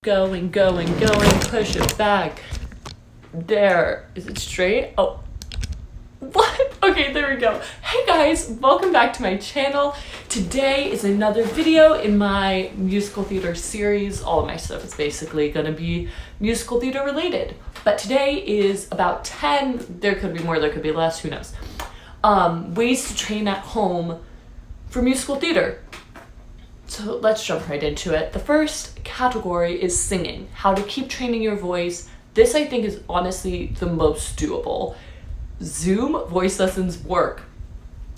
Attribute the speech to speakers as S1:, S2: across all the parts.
S1: Going, push it back. There. Is it straight? Oh. What? Okay, there we go. Hey guys, welcome back to my channel. Today is another video in my musical theater series. All of my stuff is basically gonna be musical theater related. But today is about 10, there could be more, there could be less, who knows. Ways to train at home for musical theater. So let's jump right into it. The first category is singing. How to keep training your voice. This I think is honestly the most doable. Zoom voice lessons work.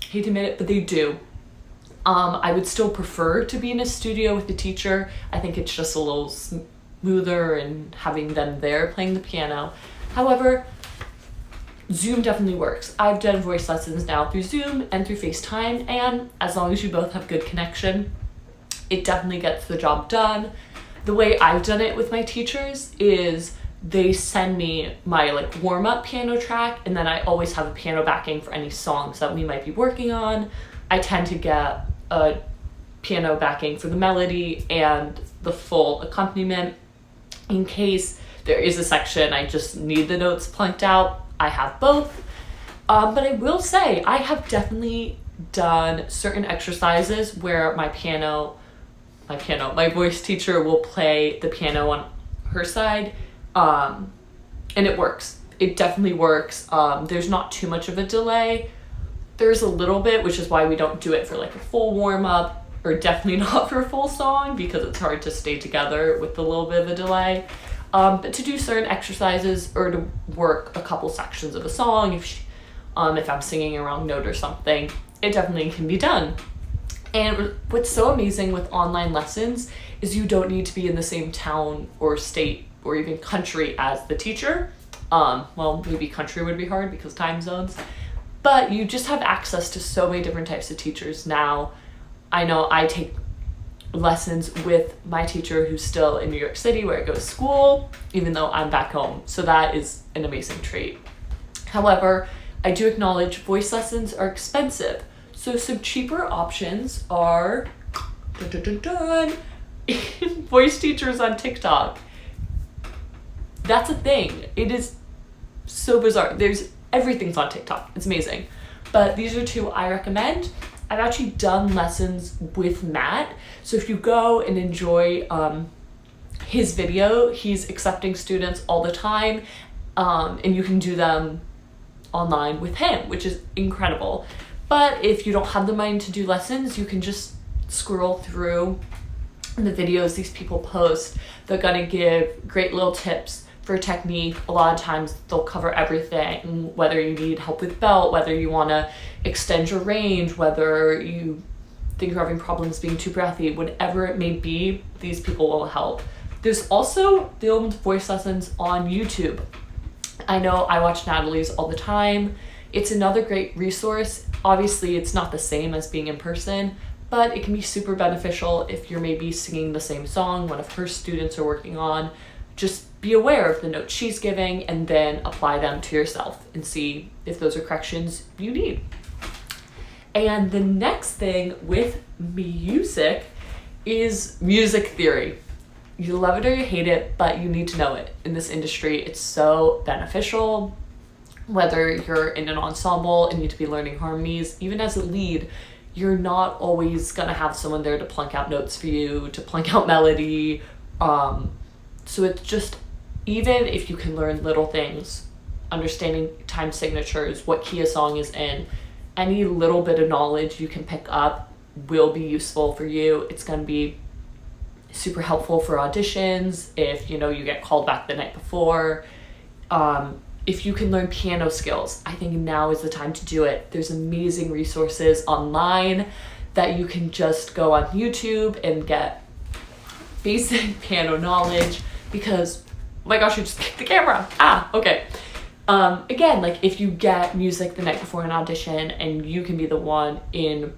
S1: Hate to admit it, but they do. I would still prefer to be in a studio with the teacher. I think it's just a little smoother and having them there playing the piano. However, Zoom definitely works. I've done voice lessons now through Zoom and through FaceTime, and as long as you both have good connection, it definitely gets the job done. The way I've done it with my teachers is they send me my warm-up piano track, and then I always have a piano backing for any songs that we might be working on. I tend to get a piano backing for the melody and the full accompaniment. In case there is a section I just need the notes plunked out, I have both. But I will say I have definitely done certain exercises where my voice teacher will play the piano on her side, and it works. It definitely works. There's not too much of a delay. There's a little bit, which is why we don't do it for a full warm-up, or definitely not for a full song, because it's hard to stay together with a little bit of a delay. But to do certain exercises or to work a couple sections of a song, if I'm singing a wrong note or something, it definitely can be done. And what's so amazing with online lessons is you don't need to be in the same town or state or even country as the teacher. Well, maybe country would be hard because time zones, but you just have access to so many different types of teachers now. I know I take lessons with my teacher who's still in New York City where I go to school, even though I'm back home. So that is an amazing trait. However, I do acknowledge voice lessons are expensive. So some cheaper options are voice teachers on TikTok. That's a thing. It is so bizarre. Everything's on TikTok. It's amazing. But these are two I recommend. I've actually done lessons with Matt. So if you go and enjoy his video, he's accepting students all the time, and you can do them online with him, which is incredible. But if you don't have the money to do lessons, you can just scroll through the videos these people post. They're gonna give great little tips for technique. A lot of times they'll cover everything, whether you need help with belt, whether you wanna extend your range, whether you think you're having problems being too breathy, whatever it may be, these people will help. There's also filmed voice lessons on YouTube. I know I watch Natalie's all the time. It's another great resource. Obviously, it's not the same as being in person, but it can be super beneficial if you're maybe singing the same song one of her students are working on. Just be aware of the notes she's giving and then apply them to yourself and see if those are corrections you need. And the next thing with music is music theory. You love it or you hate it, but you need to know it. In this industry, it's so beneficial. Whether you're in an ensemble and need to be learning harmonies, even as a lead, you're not always gonna have someone there to plunk out notes for you, to plunk out melody. So it's just, even if you can learn little things, understanding time signatures, what key a song is in, any little bit of knowledge you can pick up will be useful for you. It's gonna be super helpful for auditions, if you get called back the night before. If you can learn piano skills, I think now is the time to do it. There's amazing resources online that you can just go on YouTube and get basic piano knowledge, because, oh my gosh, I just kicked the camera. Okay. Again, if you get music the night before an audition and you can be the one in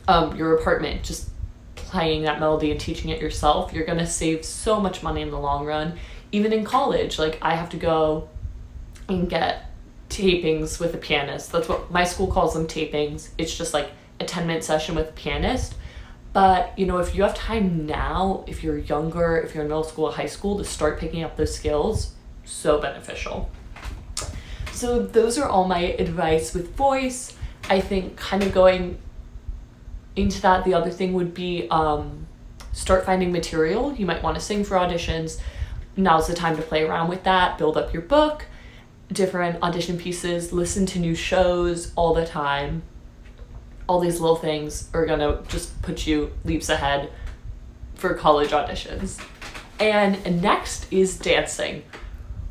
S1: your apartment just playing that melody and teaching it yourself, you're gonna save so much money in the long run. Even in college, I have to go and get tapings with a pianist. That's what my school calls them, tapings. It's just a 10-minute session with a pianist. But, you know, if you have time now, if you're younger, if you're in middle school or high school, to start picking up those skills, so beneficial. So those are all my advice with voice. I think kind of going into that, the other thing would be start finding material. You might want to sing for auditions. Now's the time to play around with that, build up your book, different audition pieces, listen to new shows all the time. All these little things are gonna just put you leaps ahead for college auditions. And next is dancing,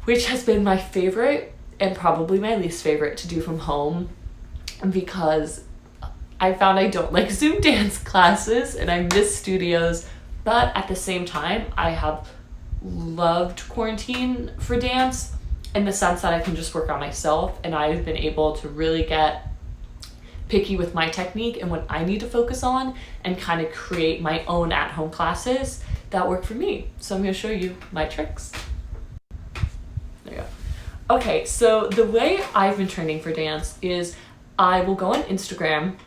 S1: which has been my favorite and probably my least favorite to do from home, because I found I don't like Zoom dance classes and I miss studios, but at the same time, I have loved quarantine for dance in the sense that I can just work on myself, and I've been able to really get picky with my technique and what I need to focus on and kind of create my own at-home classes that work for me. So I'm going to show you my tricks. There you go. Okay, so the way I've been training for dance is I will go on Instagram,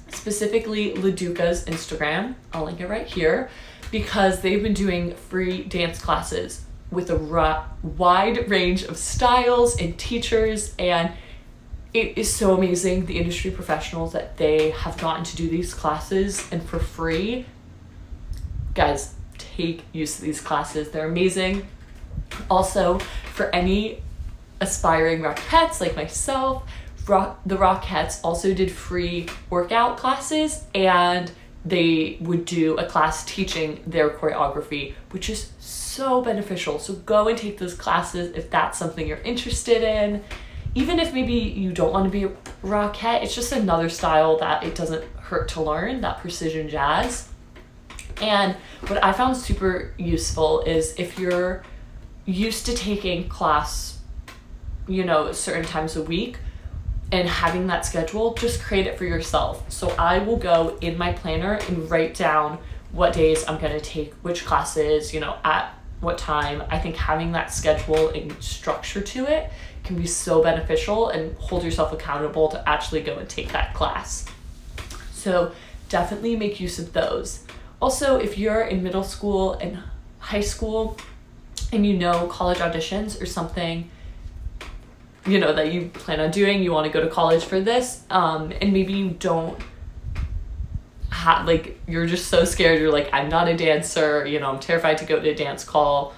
S1: specifically Laduca's Instagram. I'll link it right here, because they've been doing free dance classes with a wide range of styles and teachers, and it is so amazing, the industry professionals that they have gotten to do these classes and for free. Guys, take use of these classes. They're amazing. Also, for any aspiring Rockettes like myself, the Rockettes also did free workout classes, and they would do a class teaching their choreography, which is so beneficial. So go and take those classes if that's something you're interested in. Even if maybe you don't want to be a Rockette, it's just another style that it doesn't hurt to learn, that precision jazz. And what I found super useful is if you're used to taking class, you know, certain times a week and having that schedule, just create it for yourself. So I will go in my planner and write down what days I'm going to take which classes, you know, at what time. I think having that schedule and structure to it can be so beneficial and hold yourself accountable to actually go and take that class. So definitely make use of those. Also, if you're in middle school and high school and you know college auditions or something, you know, that you plan on doing, you want to go to college for this, and maybe you don't have, like, you're just so scared, you're like, I'm not a dancer, you know, I'm terrified to go to a dance call.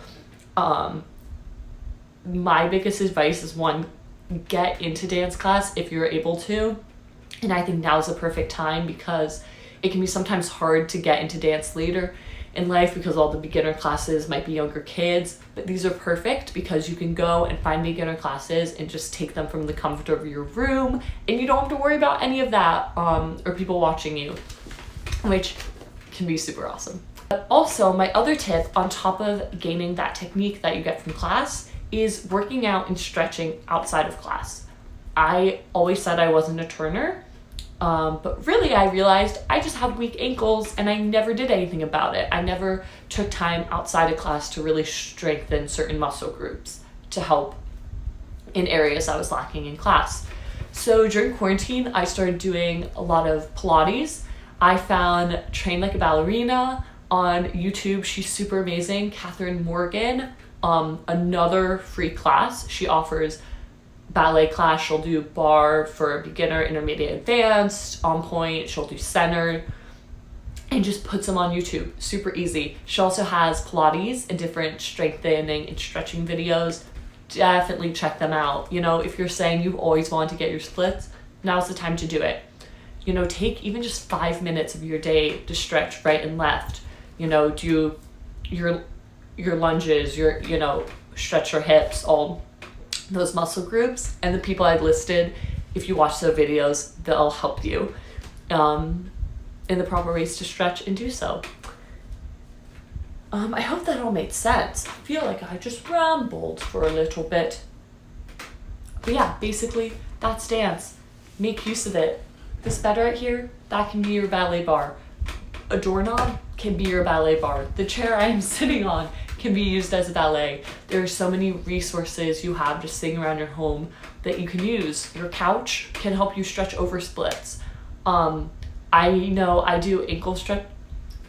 S1: My biggest advice is, one, get into dance class if you're able to. And I think now's the perfect time, because it can be sometimes hard to get into dance later in life because all the beginner classes might be younger kids, but these are perfect because you can go and find beginner classes and just take them from the comfort of your room, and you don't have to worry about any of that or people watching you, which can be super awesome. But also, my other tip on top of gaining that technique that you get from class is working out and stretching outside of class. I always said I wasn't a turner, but really I realized I just have weak ankles and I never did anything about it. I never took time outside of class to really strengthen certain muscle groups to help in areas I was lacking in class. So during quarantine, I started doing a lot of Pilates. I found Train Like a Ballerina on YouTube. She's super amazing. Catherine Morgan, another free class. She offers ballet class. She'll do bar for beginner, intermediate, advanced, on point. She'll do center, and just puts them on YouTube. Super easy. She also has Pilates and different strengthening and stretching videos. Definitely check them out. You know, if you're saying you've always wanted to get your splits, now's the time to do it. You know, take even just 5 minutes of your day to stretch right and left. You know, do your lunges, you know, stretch your hips, all those muscle groups. And the people I've listed, if you watch their videos, they'll help you in the proper ways to stretch and do so. I hope that all made sense. I feel like I just rambled for a little bit. But yeah, basically, that's dance. Make use of it. This bed right here, that can be your ballet bar. A doorknob can be your ballet bar. The chair I'm sitting on can be used as a ballet. There are so many resources you have just sitting around your home that you can use. Your couch can help you stretch over splits. I know I do ankle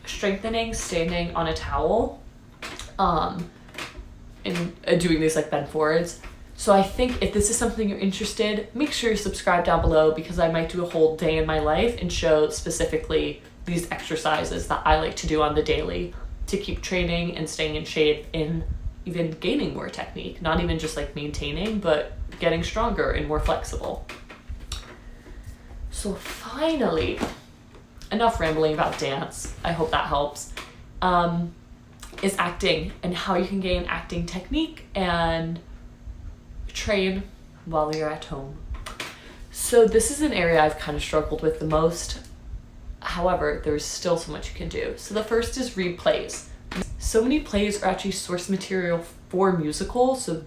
S1: strengthening standing on a towel, and doing these like bend forwards. So I think if this is something you're interested, make sure you subscribe down below, because I might do a whole day in my life and show specifically these exercises that I like to do on the daily to keep training and staying in shape and even gaining more technique, not even just like maintaining, but getting stronger and more flexible. So finally, enough rambling about dance. I hope that helps. Is acting and how you can gain acting technique and train while you're at home. So this is an area I've kind of struggled with the most. However, there's still so much you can do. So the first is read plays. So many plays are actually source material for musicals, so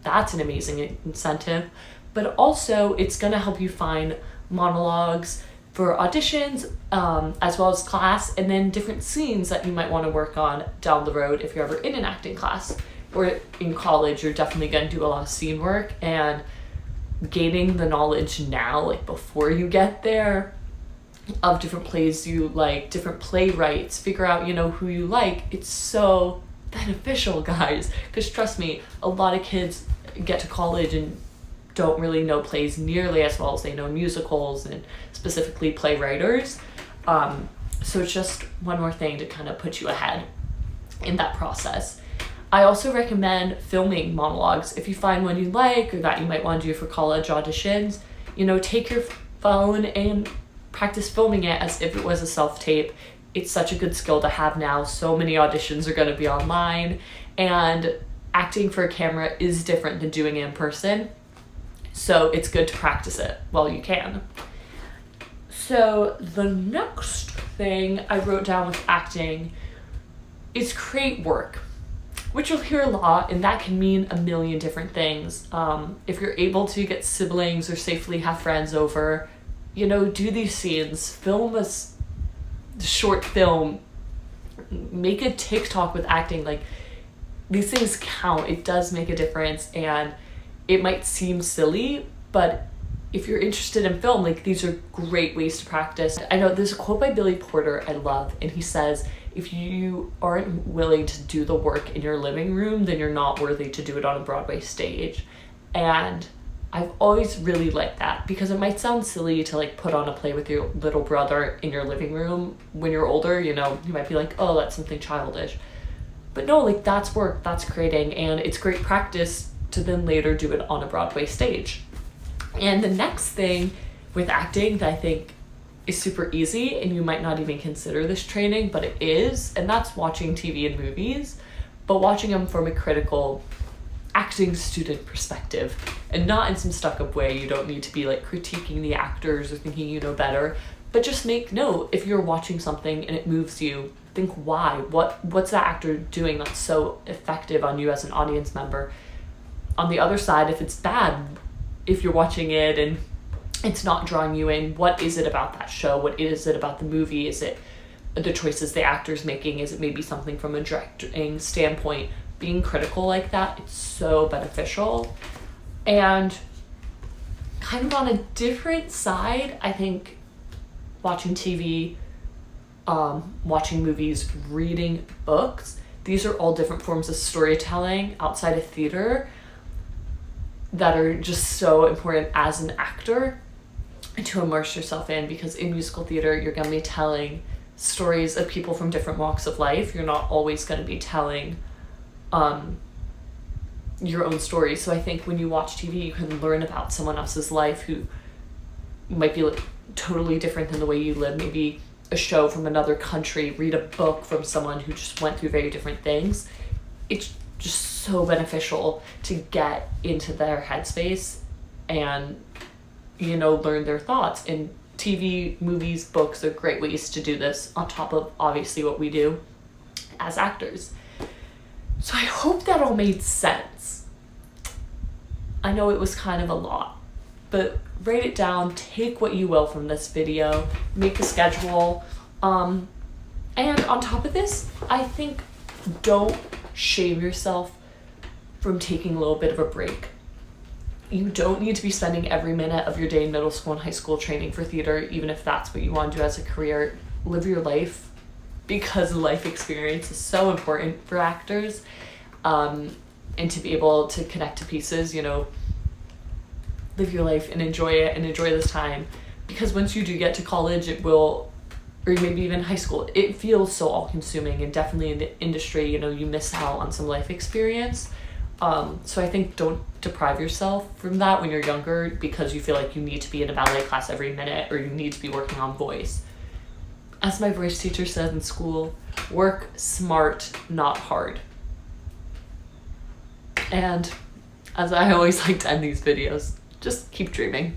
S1: that's an amazing incentive. But also, it's gonna help you find monologues for auditions, as well as class, and then different scenes that you might want to work on down the road if you're ever in an acting class. Or in college, you're definitely gonna do a lot of scene work, and gaining the knowledge now, like before you get there, of different plays you like, different playwrights, figure out, you know, who you like. It's so beneficial, guys, because trust me, a lot of kids get to college and don't really know plays nearly as well as they know musicals and specifically playwriters. So it's just one more thing to kind of put you ahead in that process. I also recommend filming monologues. If you find one you like or that you might want to do for college auditions, you know, take your phone and practice filming it as if it was a self-tape. It's such a good skill to have now. So many auditions are going to be online, and acting for a camera is different than doing it in person. So it's good to practice it while you can. So the next thing I wrote down with acting is create work, which you'll hear a lot, and that can mean a million different things. If you're able to get siblings or safely have friends over, you know, do these scenes, film a short film, make a TikTok with acting. Like, these things count. It does make a difference, and it might seem silly, but if you're interested in film, like, these are great ways to practice. I know there's a quote by Billy Porter I love, and he says, if you aren't willing to do the work in your living room, then you're not worthy to do it on a Broadway stage. And I've always really liked that, because it might sound silly to like put on a play with your little brother in your living room when you're older, you know, you might be like, oh, that's something childish. But no, like, that's work, that's creating, and it's great practice to then later do it on a Broadway stage. And the next thing with acting that I think is super easy, and you might not even consider this training, but it is, and that's watching TV and movies, but watching them from a critical acting student perspective, and not in some stuck-up way. You don't need to be like critiquing the actors or thinking you know better, but just make note, if you're watching something and it moves you, think why, what's that actor doing that's so effective on you as an audience member. On the other side, if it's bad, if you're watching it and it's not drawing you in, what is it about that show? What is it about the movie? Is it the choices the actor's making? Is it maybe something from a directing standpoint? Being critical like that, it's so beneficial. And kind of on a different side, I think watching TV, watching movies, reading books, these are all different forms of storytelling outside of theater that are just so important as an actor to immerse yourself in, because in musical theater, you're going to be telling stories of people from different walks of life. You're not always going to be telling your own story. So I think when you watch TV, you can learn about someone else's life who might be like totally different than the way you live. Maybe a show from another country, read a book from someone who just went through very different things. It's just so beneficial to get into their headspace and, you know, learn their thoughts. And TV, movies, books are great ways to do this, on top of obviously what we do as actors. So I hope that all made sense. I know it was kind of a lot, but write it down, take what you will from this video, make a schedule. And on top of this, I think don't shame yourself from taking a little bit of a break. You don't need to be spending every minute of your day in middle school and high school training for theater, even if that's what you want to do as a career. Live your life because life experience is so important for actors, and to be able to connect to pieces, you know, live your life and enjoy it and enjoy this time, because once you do get to college, it will, or maybe even high school, it feels so all-consuming, and definitely in the industry, you know, you miss out on some life experience. So I think don't deprive yourself from that when you're younger because you feel like you need to be in a ballet class every minute or you need to be working on voice. As my voice teacher said in school, work smart, not hard. And as I always like to end these videos, just keep dreaming.